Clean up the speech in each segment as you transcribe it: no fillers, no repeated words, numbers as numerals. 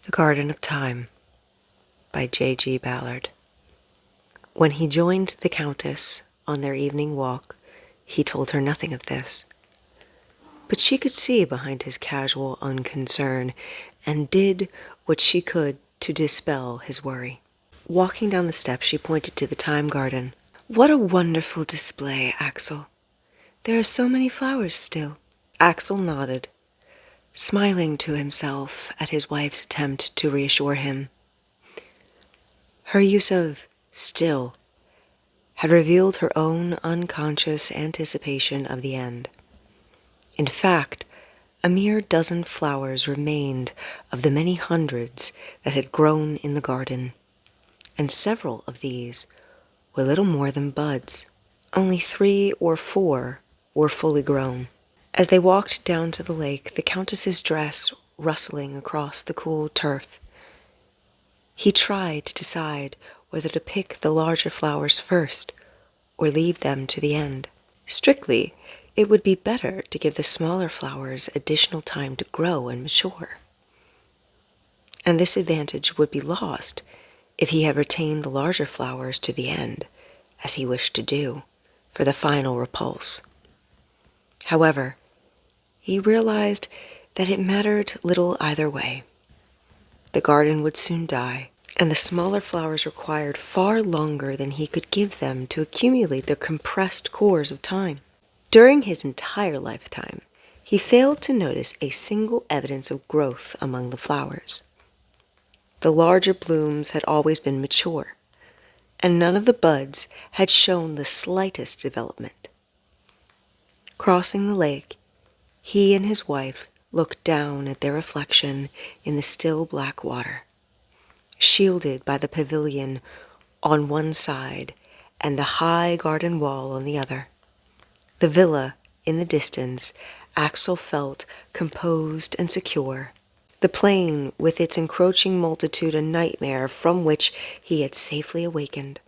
The Garden of Time by J.G. Ballard. When he joined the Countess on their evening walk, he told her nothing of this. But she could see behind his casual unconcern, and did what she could to dispel his worry. Walking down the steps, she pointed to the Time Garden. "What a wonderful display, Axel! There are so many flowers still." Axel nodded, smiling to himself at his wife's attempt to reassure him. Her use of "still" had revealed her own unconscious anticipation of the end. In fact, a mere dozen flowers remained of the many hundreds that had grown in the garden, and several of these were little more than buds. Only 3 or 4 were fully grown. As they walked down to the lake, the Countess's dress rustling across the cool turf, he tried to decide whether to pick the larger flowers first or leave them to the end. Strictly, it would be better to give the smaller flowers additional time to grow and mature. And this advantage would be lost if he had retained the larger flowers to the end, as he wished to do, for the final repulse. However, he realized that it mattered little either way. The garden would soon die, and the smaller flowers required far longer than he could give them to accumulate their compressed cores of time. During his entire lifetime, he failed to notice a single evidence of growth among the flowers. The larger blooms had always been mature, and none of the buds had shown the slightest development. Crossing the lake, he and his wife looked down at their reflection in the still black water, shielded by the pavilion on one side and the high garden wall on the other. The villa in the distance, Axel felt composed and secure. The plain with its encroaching multitude a nightmare from which he had safely awakened.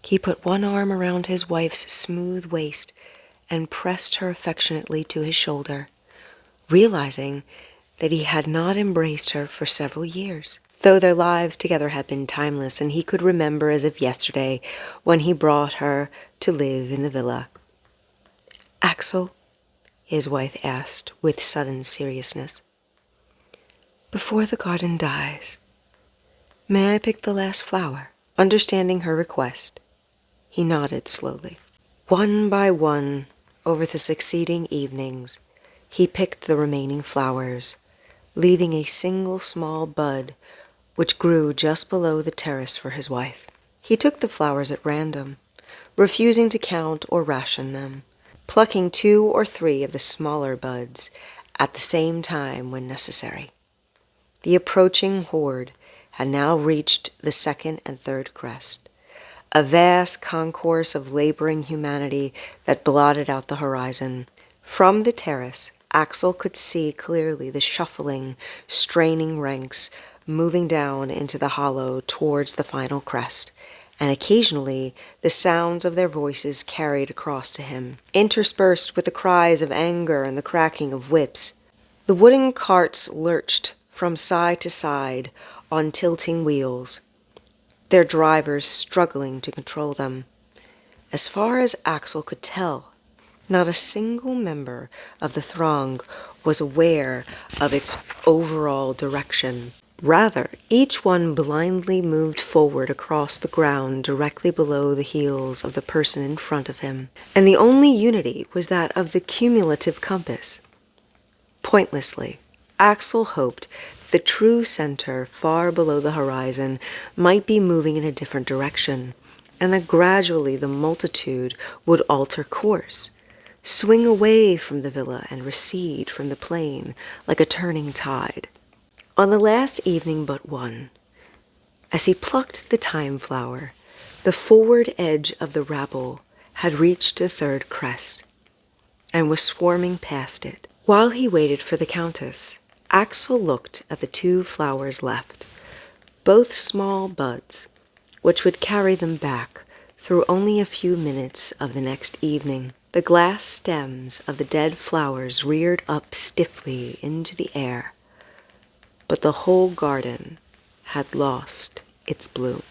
He put one arm around his wife's smooth waist and pressed her affectionately to his shoulder, realizing that he had not embraced her for several years, though their lives together had been timeless, and he could remember as of yesterday when he brought her to live in the villa. "Axel," his wife asked with sudden seriousness, "before the garden dies, may I pick the last flower?" Understanding her request, he nodded slowly. One by one, over the succeeding evenings, he picked the remaining flowers, leaving a single small bud which grew just below the terrace for his wife. He took the flowers at random, refusing to count or ration them, plucking 2 or 3 of the smaller buds at the same time when necessary. The approaching horde had now reached the second and third crest, a vast concourse of laboring humanity that blotted out the horizon. From the terrace, Axel could see clearly the shuffling, straining ranks moving down into the hollow towards the final crest, and occasionally the sounds of their voices carried across to him, interspersed with the cries of anger and the cracking of whips. The wooden carts lurched from side to side on tilting wheels, their drivers struggling to control them. As far as Axel could tell, not a single member of the throng was aware of its overall direction. Rather, each one blindly moved forward across the ground directly below the heels of the person in front of him, and the only unity was that of the cumulative compass. Pointlessly, Axel hoped the true center far below the horizon might be moving in a different direction, and that gradually the multitude would alter course, swing away from the villa and recede from the plain like a turning tide. On the last evening but one, as he plucked the time flower, the forward edge of the rabble had reached the third crest, and was swarming past it. While he waited for the Countess, Axel looked at the 2 flowers left, both small buds, which would carry them back through only a few minutes of the next evening. The glass stems of the dead flowers reared up stiffly into the air, but the whole garden had lost its bloom.